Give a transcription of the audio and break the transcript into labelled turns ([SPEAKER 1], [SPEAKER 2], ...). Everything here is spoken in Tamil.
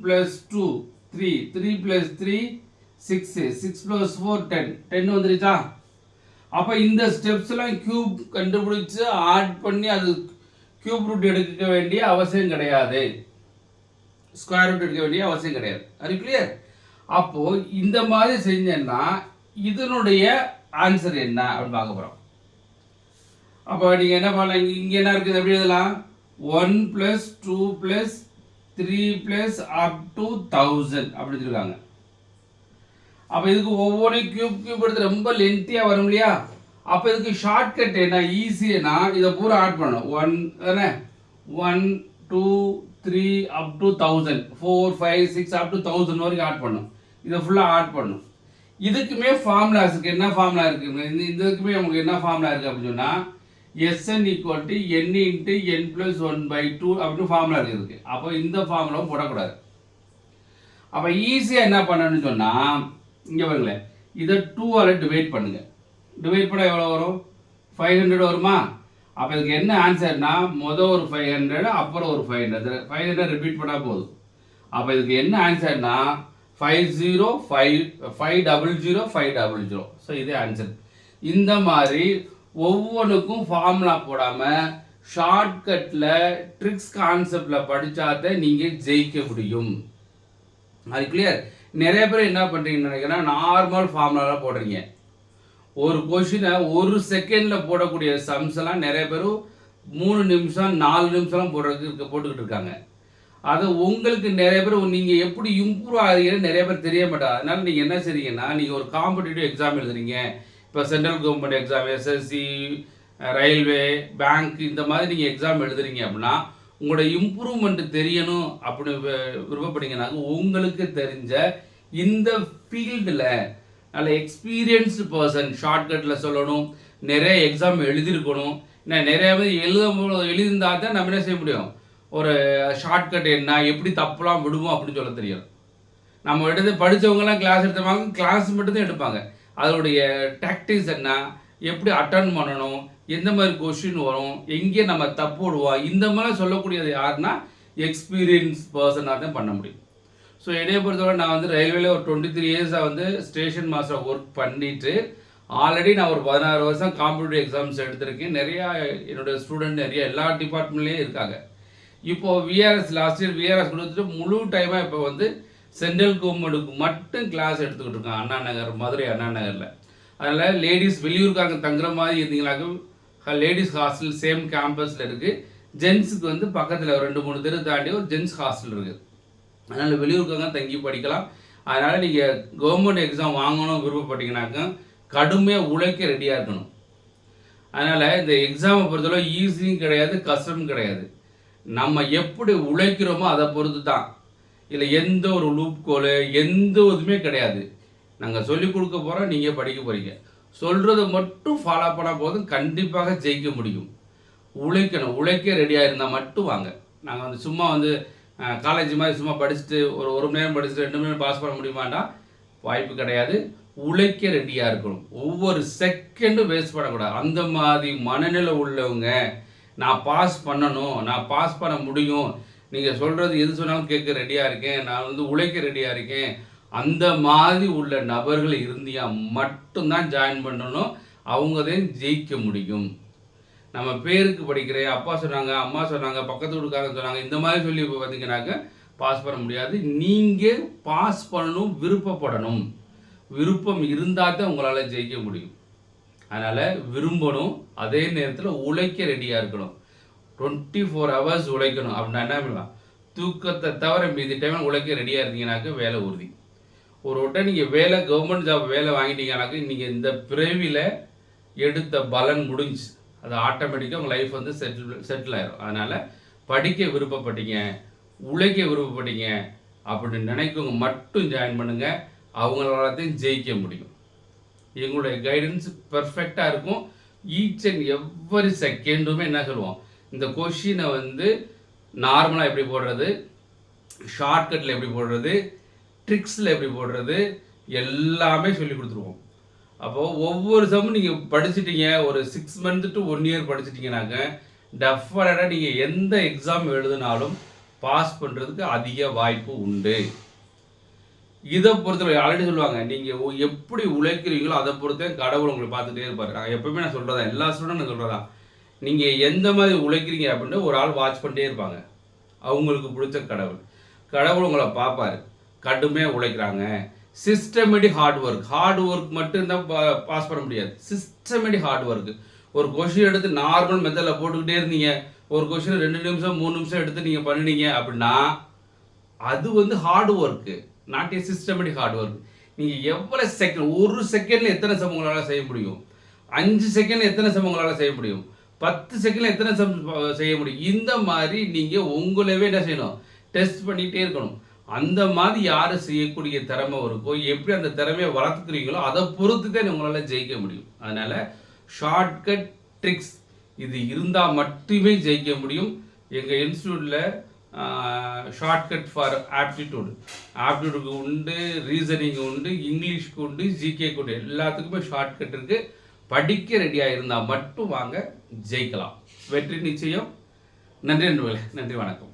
[SPEAKER 1] plus 2 3 3 plus 3 6 6 plus 4 10 10 வந்துருச்சா? அப்போ இந்த ஸ்டெப்ஸ்லாம் கியூப் கண்டுபிடிச்சு ஆட் பண்ணி அது கியூப் ரூட் எடுக்க வேண்டிய அவசியம் கிடையாது, ஸ்கொயர் ரூட் எடுக்க வேண்டிய அவசியம் கிடையாது. அது கிளியர்? அப்போ இந்த மாதிரி செஞ்சேன்னா இதனுடைய ஆன்சர் என்ன அப்படின்னு பார்க்க போகிறோம். அப்போ நீங்கள் என்ன பண்ணலாம், இங்கே என்ன இருக்குது எப்படி எழுதலாம்? 1 + 2 + 3 + up to 1000 அப்படி இருக்காங்க. அப்போ இதுக்கு ஒவ்வொன்றையும் கியூப் எடுத்து ரொம்ப லென்த்தியாக வரும் இல்லையா? அப்போ இதுக்கு ஷார்ட்கட் என்ன, ஈஸினா இதை பூரா ஆட் பண்ணணும். 1 தானே, 1 2 3 up to 1000 4 5 6 up to 1000 வரைக்கும் ஆட் பண்ணணும். இதை ஃபுல்லாக ஆட் பண்ணணும். இதுக்குமே ஃபார்முலாஸ் இருக்குது. என்ன ஃபார்முலா இருக்குது? இதுக்குமே நமக்கு என்ன ஃபார்முலா இருக்குது அப்படின்னு சொன்னால் Sn = n × n + 1/2 அப்படின்னு ஃபார்முலா இருக்குது. அப்போ இந்த ஃபார்முலாவும் போடக்கூடாது. அப்போ ஈஸியாக என்ன பண்ணணும்னு சொன்னால் இங்கே பாருங்களேன், இதை 2ஆல் டிவைட் பண்ணுங்க. டிவைட் பண்ணால் எவ்வளோ வரும்? 500 வருமா? அப்போ இதுக்கு என்ன ஆன்சர்னா மொதல் ஒரு 500 அப்புறம் ஒரு 500 ரிப்பீட் பண்ணால் போதும். அப்போ இதுக்கு என்ன ஆன்சர்னா 50 500 500. ஸோ இதே ஆன்சர். இந்த மாதிரி ஒவ்வொன்றுக்கும் ஃபார்முலா போடாமல் ஷார்ட்கட்டில் ட்ரிக்ஸ் கான்செப்டில் படித்தாத நீங்கள் ஜெயிக்க முடியும். அது கிளியர்? நிறைய பேர் என்ன பண்ணுறீங்கன்னு நினைக்கிறேன், நார்மல் ஃபார்முலாலாம் போடுறீங்க. ஒரு கொஷினை 1 செகண்டில் போடக்கூடிய சம்ஸ் எல்லாம் நிறைய பேர் 3 நிமிஷம் 4 நிமிஷம்லாம் போட்டுக்கிட்டு இருக்காங்க. அது உங்களுக்கு நிறைய பேர் நீங்கள் எப்படி இம்ப்ரூவ் ஆகிறீங்கன்னு நிறைய பேர் தெரிய மாட்டாங்க. அதனால் நீங்கள் என்ன செய்றீங்கன்னா, நீங்கள் ஒரு காம்படிட்டிவ் எக்ஸாம் எழுதுறீங்க, இப்போ central government exam, SSC, railway, bank, இந்த மாதிரி நீங்கள் எக்ஸாம் எழுதுறீங்க அப்படின்னா உங்களோட இம்ப்ரூவ்மெண்ட் தெரியணும் அப்படின்னு விருப்பப்பட்டீங்கன்னாக்க உங்களுக்கு தெரிஞ்ச இந்த ஃபீல்டில் நல்ல எக்ஸ்பீரியன்ஸ்டு பர்சன், ஷார்ட்கட்டில் சொல்லணும், நிறைய எக்ஸாம் எழுதியிருக்கணும். ஏன்னா நிறைய பேர் எழுதியிருந்தால் தான் நம்ம என்ன செய்ய முடியும், ஒரு ஷார்ட்கட் என்ன, எப்படி தப்பெல்லாம் விடுவோம் அப்படின்னு சொல்ல தெரியும். நம்ம எடுத்து படித்தவங்கலாம் கிளாஸ் எடுத்தவங்க கிளாஸ் மட்டும்தான் எடுப்பாங்க. அதோடைய டாக்டிக்ஸ் என்ன, எப்படி அட்டன் பண்ணணும், எந்த மாதிரி கொஷின் வரும், எங்கே நம்ம தப்பு விடுவோம், இந்த மாதிரி சொல்லக்கூடியது யாருன்னா எக்ஸ்பீரியன்ஸ் பர்சனாக தான் பண்ண முடியும். ஸோ என்னைய பொறுத்தவரை நான் வந்து ரயில்வேல ஒரு 23 இயர்ஸாக வந்து ஸ்டேஷன் மாஸ்டர் ஒர்க் பண்ணிவிட்டு ஆல்ரெடி நான் ஒரு 16 வருஷம் காம்படிட்டிவ் எக்ஸாம்ஸ் எடுத்திருக்கேன். நிறையா என்னோடய ஸ்டூடெண்ட் நிறைய எல்லா டிபார்ட்மெண்ட்லேயும் இருக்காங்க. இப்போது விஆர்எஸ் லாஸ்ட் இயர் விஆர்எஸ் கொடுத்துட்டு முழு டைமாக இப்போ வந்து சென்ட்ரல் கவர்மெண்ட்டுக்கு மட்டும் கிளாஸ் எடுத்துக்கிட்டு இருக்கேன் அண்ணா நகர், மதுரை அண்ணா நகரில். அதனால் லேடிஸ் வெளியூருக்காக தங்குற மாதிரி இருந்தீங்களாக்க லேடிஸ் ஹாஸ்டல் சேம் கேம்பஸில் இருக்குது. ஜென்ஸுக்கு வந்து பக்கத்தில் 2-3 தெரு தாண்டி ஒரு ஜென்ஸ் ஹாஸ்டல் இருக்குது. அதனால் வெளியூருக்காக தங்கி படிக்கலாம். அதனால் நீங்கள் கவர்மெண்ட் எக்ஸாம் வாங்கணும் விருப்பப்பட்டீங்கன்னாக்க கடுமையாக உழைக்க ரெடியாக இருக்கணும். அதனால் இந்த எக்ஸாமை பொறுத்தளவு ஈஸியும் கிடையாது, கஷ்டமும் கிடையாது. நம்ம எப்படி உழைக்கிறோமோ அதை பொறுத்து தான். இல்லை எந்த ஒரு லூப் கோலு எந்த இதுவுமே கிடையாது. நாங்கள் சொல்லிக் கொடுக்க போகிறோம், நீங்கள் படிக்க போகிறீங்க. சொல்கிறத மட்டும் ஃபாலோ பண்ணால் போதும், கண்டிப்பாக ஜெயிக்க முடியும். உழைக்கணும், உழைக்க ரெடியாக இருந்தால் மட்டும் வாங்க. நாங்கள் வந்து சும்மா வந்து காலேஜ் மாதிரி சும்மா படிச்சுட்டு ஒரு மணி நேரம் படிச்சுட்டு 2 மணி நேரம் பாஸ் பண்ண முடியுமாண்டா வாய்ப்பு கிடையாது. உழைக்க ரெடியாக இருக்கணும். ஒவ்வொரு செகண்டும் வேஸ்ட் பண்ணக்கூடாது. அந்த மாதிரி மனநிலை உள்ளவங்க நான் பாஸ் பண்ணணும், நான் பாஸ் பண்ண முடியும், நீங்கள் சொல்கிறது எது சொன்னாலும் கேட்க ரெடியாக இருக்கேன், நான் வந்து உழைக்க ரெடியாக இருக்கேன், அந்த மாதிரி உள்ள நபர்கள் இருந்தியா மட்டும்தான் ஜாயின் பண்ணணும். அவங்க தான் ஜெயிக்க முடியும். நம்ம பேருக்கு படிக்கிறேன், அப்பா சொன்னாங்க, அம்மா சொன்னாங்க, பக்கத்து வீட்டுக்காரங்க சொன்னாங்க, இந்த மாதிரி சொல்லி இப்போ பார்த்தீங்கன்னாக்க பாஸ் பண்ண முடியாது. நீங்கள் பாஸ் பண்ணணும், விருப்பப்படணும். விருப்பம் இருந்தால் தான் உங்களால் ஜெயிக்க முடியும். அதனால் விரும்பணும், அதே நேரத்தில் உழைக்க ரெடியாக இருக்கணும். 24 ஹவர்ஸ் உழைக்கணும். அப்படின்னா என்ன பண்ணலாம், தூக்கத்தை தவிர மீதி டைம் உழைக்க ரெடியாக இருந்தீங்கன்னாக்க வேலை உறுதி. ஒரு வட்டம் நீங்கள் வேலை கவர்மெண்ட் ஜாப் வேலை வாங்கிட்டீங்கன்னாக்க நீங்கள் இந்த பிறவியில் எடுத்த பலன் முடிஞ்சு, அது ஆட்டோமேட்டிக்காக உங்கள் லைஃப் வந்து செட்டில் ஆயிடும். அதனால் படிக்க விருப்பப்பட்டீங்க, உழைக்க விருப்பப்பட்டீங்க அப்படின்னு நினைக்கவங்க மட்டும் ஜாயின் பண்ணுங்கள். அவங்களாலையும் ஜெயிக்க முடியும். எங்களுடைய கைடன்ஸ் பெர்ஃபெக்டாக இருக்கும். ஈச் அண்ட் எவ்வரி செகண்டுமே என்ன சொல்லுவோம், இந்த கொஷினை வந்து நார்மலாக எப்படி போடுறது, ஷார்ட்கட்டில் எப்படி போடுறது, ட்ரிக்ஸில் எப்படி போடுறது எல்லாமே சொல்லி கொடுத்துருவோம். அப்போது ஒவ்வொரு சமயம் நீங்கள் படிச்சுட்டீங்க, ஒரு 6 months to 1 year படிச்சுட்டிங்கனாக்க டெஃபினட்டாக நீங்கள் எந்த எக்ஸாம் எழுதினாலும் பாஸ் பண்ணுறதுக்கு அதிக வாய்ப்பு உண்டு. இதை பொறுத்தவரை ஆல்ரெடி சொல்லுவாங்க, நீங்கள் எப்படி உழைக்கிறீங்களோ அதை பொறுத்தே கடவுள் உங்களை பார்த்துட்டே இருப்பார். நான் எப்பவுமே நான் சொல்கிறதா, எல்லா ஸ்டூடெண்ட் சொல்கிறதா, நீங்கள் எந்த மாதிரி உழைக்கிறீங்க அப்படின்னு ஒரு ஆள் வாட்ச் பண்ணிட்டே இருப்பாங்க. அவங்களுக்கு பிடிச்ச கடவுள் உங்களை பார்ப்பார். கடுமையாக உழைக்கிறாங்க, சிஸ்டமேட்டிக் ஹார்ட் ஒர்க் மட்டும்தான் பாஸ் பண்ண முடியாது. Systematic hard work. ஒரு கொஷின் எடுத்து நார்மல் மெத்தடில் போட்டுக்கிட்டே இருந்தீங்க, ஒரு கொஷின் 2 நிமிஷம் 3 நிமிஷம் எடுத்து நீங்கள் பண்ணினீங்க அப்படின்னா அது வந்து hard work, not a systematic hard work. நீங்கள் எவ்வளோ செகண்ட், ஒரு செகண்டில் எத்தனை சம் உங்களால் செய்ய முடியும், 5 செகண்டில் எத்தனை சம் உங்களால் செய்ய முடியும், 10 செகண்டில் எத்தனை சம் செய்ய முடியும், இந்த மாதிரி நீங்கள் உங்களவே என்ன செய்யணும், டெஸ்ட் பண்ணிகிட்டே இருக்கணும். அந்த மாதிரி யார் செய்யக்கூடிய திறமை இருக்கோ, எப்படி அந்த திறமையை வளர்த்துக்கிறீங்களோ அதை பொறுத்து தான் உங்களால் ஜெயிக்க முடியும். அதனால் ஷார்ட்கட் ட்ரிக்ஸ் இது இருந்தால் மட்டுமே ஜெயிக்க முடியும். எங்கள் இன்ஸ்டியூட்டில் ஷார்ட்கட் ஃபார் ஆப்டிடியூடுக்கு உண்டு, ரீசனிங் உண்டு, இங்கிலீஷ்க்கு உண்டு, ஜிகேக்கு உண்டு, எல்லாத்துக்குமே ஷார்ட்கட் இருக்குது. படிக்க ரெடியாக இருந்தால் மட்டும் வாங்க, ஜெயிக்கலாம். வெற்றி நிச்சயம். நன்றி நண்பர்களே, நன்றி, வணக்கம்.